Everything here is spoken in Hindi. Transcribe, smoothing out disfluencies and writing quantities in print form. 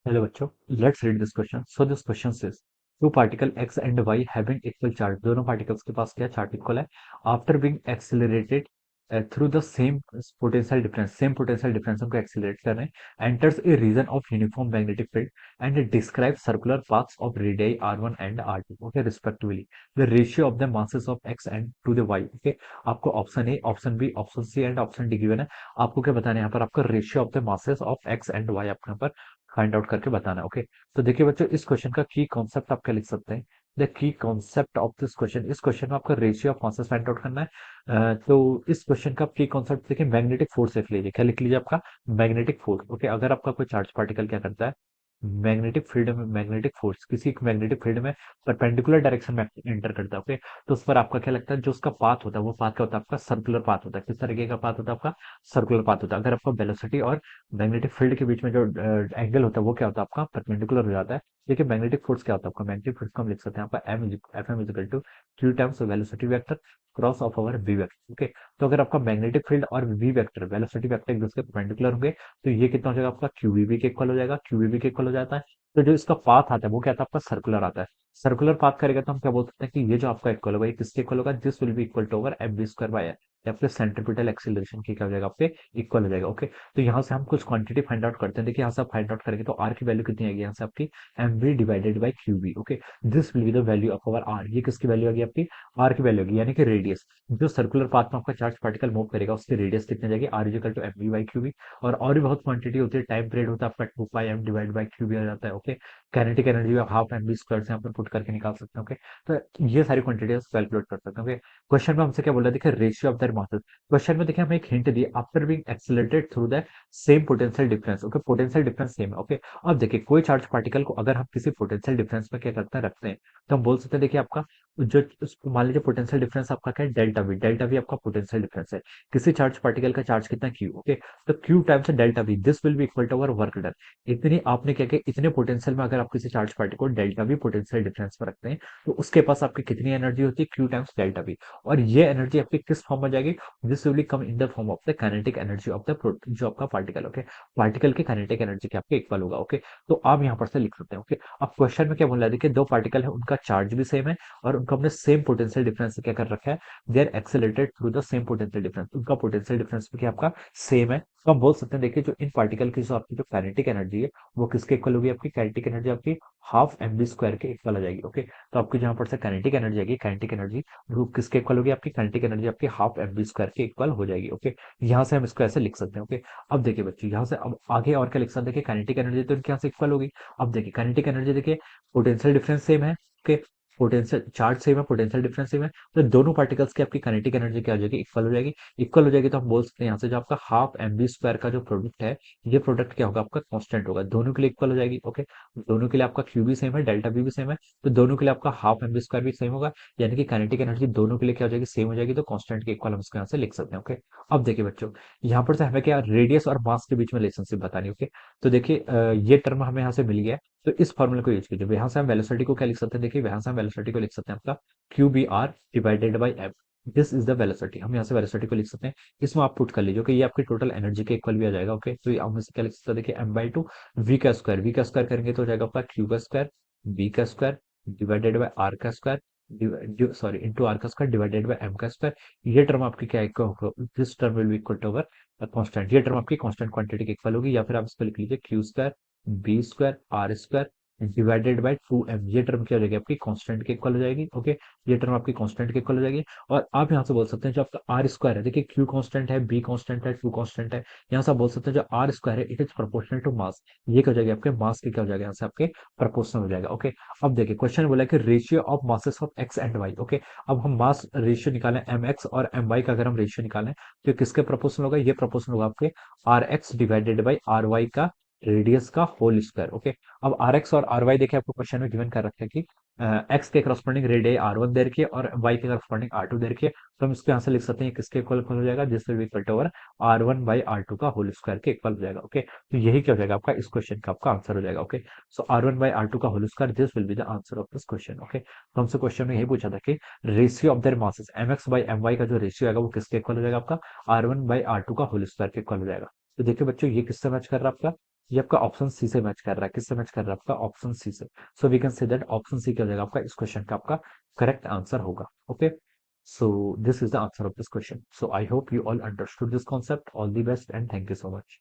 Hello बच्चों, let's read this question. So this question says two particle x and y having equal charge. दोनों particles के पास क्या चार्ज इक्वल है. After being accelerated through the same potential difference उनको accelerate कर रहे हैं, enters a region of uniform magnetic field and it describes circular paths of radii r1 and r2, okay, respectively. The ratio of the masses of x and to the y, okay. आपको option A, option B, option C and option D given है. आपको क्या बताना है यहाँ पर, आपका ratio of the masses of X and Y आपको यहाँ पर फाइंड आउट करके बताना. ओके, तो देखिए बच्चों, इस क्वेश्चन का की कॉन्सेप्ट आप क्या लिख सकते हैं. The key concept of this question, इस क्वेश्चन में आपका ratio of masses find out करना है. तो इस क्वेश्चन का की कॉन्सेप्ट देखिए, मैग्नेटिक फोर्स लिख लीजिए. क्या लिख लीजिए, आपका मैग्नेटिक फोर्स. ओके, अगर आपका कोई चार्ज पार्टिकल क्या करता है, मैग्नेटिक फील्ड में, मैग्नेटिक फोर्स किसी मैग्नेटिक फील्ड में परपेंडिकुलर डायरेक्शन में एंटर करता है. ओके, तो उस पर आपका क्या लगता है, जो उसका पाथ होता है वो पाथ क्या होता है, आपका सर्कुलर पाथ होता है. किस तरीके का पाथ होता है, आपका सर्कुलर पाथ होता है. अगर आपका वेलोसिटी और मैग्नेटिक फील्ड के बीच में जो एंगल होता है वो क्या होता है, आपका परपेंडिकुलर हो जाता है. देखिए मैग्नेटिक फोर्स क्या होता है, आपका मैग्नेटिक फोर्स को हम लिख सकते हैं आपका F M equal to Q times velocity vector cross of over V vector. Okay, तो अगर आपका मैग्नेटिक फील्ड और वी वेक्टर, वेलोसिटी वेक्टर एक दूसरे परपेंडिकुलर होंगे, तो ये कितना हो जाएगा, आपका क्यूवीबी के इक्वल हो जाएगा. क्यूवीबी के इक्वल हो जाता है. तो जो इसका पाथ आता है वो क्या आता है, आपका सर्कुलर आता है. सर्कुलर पाथ करेगा तो हम क्या बोल सकते हैं कि ये जो आपका इक्वल होगा, ये किसके इक्वल होगा, this will be equal to over F B square by, या फिर सेंट्रीपिटल एक्सीलरेशन की क्या हो जाएगा, आपके इक्वल हो जाएगा. ओके, तो यहाँ से हम कुछ क्वांटिटी फाइंड आउट करते हैं. देखिए यहाँ से आप फाइंड आउट करेंगे तो आर की वैल्यू कितनी आएगी, यहाँ से आपकी M B divided by Q B. Okay, this will be the value of our R. ये किसकी वैल्यू आएगी, आपकी आर की वैल्यू होगी, यानी कि रेडियस. जो सर्कुलर पाथ में आपका चार्ज पार्टिकल मूव करेगा उसकी रेडियस कितनी जाएगी, R equal to M B by Q B. और भी बहुत क्वांटिटी होती है, टाइम पीरियड होता है आपका 2 pi M divide by Q B आ जाता है. ओके, काइनेटिक एनर्जी आप हाफ एम बी स्क्वायर से यहाँ पर पुट करके निकाल सकते हैं. ओके, तो ये सारी क्वांटिटी कैलकुलेट कर सकते हैं. ओके, क्वेश्चन में हमसे क्या बोला, देखिए ratio of their masses. Question में देखिए हमें एक हिंट दी, after being accelerated through the same potential difference. Okay, potential difference same है. ओके, अब देखिए कोई चार्ज पार्टिकल को अगर हम किसी पोटेंशियल डिफरेंस में क्या करते हैं, रखते हैं, तो हम बोल सकते हैं देखिए आपका जो, मान लीजिए पोटेंशियल डिफरेंस आपका क्या है, डेल्टा वी. डेल्टा वी आपका पोटेंशियल डिफरेंस है. किसी चार्ज पार्टिकल का चार्ज कितना क्यू. ओके, तो Q times delta V, this will be equal to our work done. इतनी आपने क्या किया, इतने पोटेंशियल में अगर आप किसी चार्ज पार्टिकल को डेल्टा वी पोटेंशियल डिफरेंस में रखते हैं, तो उसके पास आपकी कितनी एनर्जी होती है, क्यू टाइम्स डेल्टा वी. और ये एनर्जी आपकी किस फॉर्म में जाएगी, this will come in the form of the kinetic energy of the जो आपका पार्टिकल. ओके, पार्टिकल की काइनेटिक एनर्जी के आपके इक्वल होगा. ओके, तो आप यहाँ पर से लिख सकते हैं. ओके, अब क्वेश्चन में क्या बोल रहा है, देखिए दो पार्टिकल है, उनका चार्ज भी सेम है और उनको हमने सेम पोटेंशियल डिफरेंस से क्या कर रखा है, they are accelerated through the same potential difference. उनका पोटेंशियल डिफरेंस भी क्या आपका सेम है. तो हम बोल सकते हैं देखिए, जो इन पार्टिकल की जो आपकी जो काइनेटिक एनर्जी है वो किसके इक्वल होगी, आपकी काइनेटिक एनर्जी आपकी हाफ एम बी स्क्वायर के इक्वल हो जाएगी. ओके, तो आपकी जहां पर से काइनेटिक एनर्जी आएगी, काइनेटिक एनर्जी वो किसके इक्वल होगी, आपकी काइनेटिक एनर्जी आपकी हाफ एम बी स्क्वायर के इक्वल हो जाएगी. ओके, यहाँ से हम इसको ऐसे लिख सकते हैं. ओके, अब देखिए बच्चों, यहाँ से अब आगे और क्या लिख सकते हैं, देखिए काइनेटिक एनर्जी तो इनके यहाँ से इक्वल होगी. अब देखिए काइनेटिक एनर्जी, देखिए पोटेंशियल डिफरेंस सेम है. ओके, पोटेंशियल चार्ज सेम है, पोटेंशियल डिफरेंस सेम है, तो दोनों पार्टिकल्स की आपकी काइनेटिक एनर्जी क्या हो जाएगी, इक्वल हो जाएगी. इक्वल हो जाएगी तो हम बोल सकते हैं यहाँ से जो आपका हाफ एम बी स्क्वायर का जो प्रोडक्ट है, ये प्रोडक्ट क्या होगा, आपका कांस्टेंट होगा. दोनों के लिए इक्वल हो जाएगी. ओके, दोनों के लिए आपका क्यू भी सेम है, डेल्टा बी भी सेम है, तो दोनों के लिए आपका हाफ एम बी स्क्वायर भी सेम होगा. यानी कि काइनेटिक एनर्जी दोनों के लिए क्या हो जाएगी, सेम हो जाएगी. तो कांस्टेंट के इक्वल हम इसको यहाँ से लिख सकते हैं. ओके, अब देखिए बच्चों, यहाँ पर से हमें क्या रेडियस और मास के बीच में रिलेशनशिप बतानी. ओके, तो देखिए ये टर्म हमें यहाँ से मिल गया है, तो इस फॉर्मूले को यूज कीजिए. यहाँ से हम वेलोसिटी को क्या लिख सकते हैं, देखिए यहाँ से हम वेलोसिटी को लिख सकते हैं आपका Q B R divided by F. This is the velocity. हम यहाँ से वेलोसिटी को लिख सकते हैं. इसमें आप पुट कर लीजिए कि ये आपकी टोटल एनर्जी के इक्वल भी आ जाएगा. ओके, तो हम इससे क्या लिख सकते हैं, देखिए एम बाई टू वी का स्क्वायर. वी का स्क्वायर करेंगे तो हो जाएगा आपका क्यू का स्क्वायर बी का स्क्वायर डिवाइडेड बाई आर का स्क्वायर, सॉरी इंटू आर का स्क्वायर डिवाइडेड बाई एम का स्क्वायर. ये टर्म आपकी क्या है, this term will be equal to over constant. ये टर्म आपकी कॉन्स्टेंट क्वांटिटी के इक्वल होगी, या फिर आप इसको लिख लीजिए Q square B square are square divided by 2m. ये टर्म क्या हो जाएगी, आपकी कांस्टेंट के इक्वल हो जाएगी. ओके, ये टर्म आपकी कांस्टेंट के इक्वल हो जाएगी. और आप यहाँ से बोल सकते हैं जो आपका आर स्क्वायर है, देखिए क्यू कांस्टेंट है, बी कांस्टेंट है, टू कांस्टेंट है, यहाँ से आप बोल सकते हैं जो आर स्क्वायर है it is proportional to mass. ये क्या हो जाएगा, आपके मास के क्या हो जाएगा, यहाँ से आपके प्रोपोर्शनल हो जाएगा. ओके, अब देखिए क्वेश्चन बोला है कि ratio of masses of X and Y. Okay, अब हम मास रेशियो निकालें, एम एक्स और एम वाई का अगर हम रेशियो निकालें तो किसके प्रोपोर्शनल होगा, ये प्रोपोर्शनल होगा आपके R X divided by R Y का रेडियस का होल स्क्वायर. ओके, अब आर एक्स और आर वाई देखिए आपको क्वेश्चन में गिवन कर रखा है कि एक्स के करस्पॉन्डिंग रेडियस आर वन दे रखी है और वाई के करस्पॉन्डिंग आर टू दे रखी है. तो हम इसको यहाँ से लिख सकते हैं किसके इक्वल हो जाएगा, this will be equal to over R one by R two का होल स्क्वायर के इक्वल हो जाएगा. ओके, तो यही क्या हो जाएगा, आपका इस क्वेश्चन का आपका आंसर हो जाएगा. Okay, so R one by R two का whole square, this will be the answer of this question. Okay, तो हमसे क्वेश्चन में यही पूछा था कि ratio of their masses M X by M Y का जो रेशियो आएगा वो किसके इक्वल हो जाएगा, आपका R one by R two का होल स्क्वायर के इक्वल हो जाएगा. तो देखिए बच्चों, ये किससे मैच कर रहा है आपका, ये आपका ऑप्शन सी से मैच कर रहा है। किससे मैच कर रहा है? आपका ऑप्शन सी से। So we can say that option C क्या हो जाएगा आपका इस क्वेश्चन का आपका करेक्ट आंसर होगा। Okay, so this is the answer of this question. So I hope you all understood this concept. All the best and thank you so much.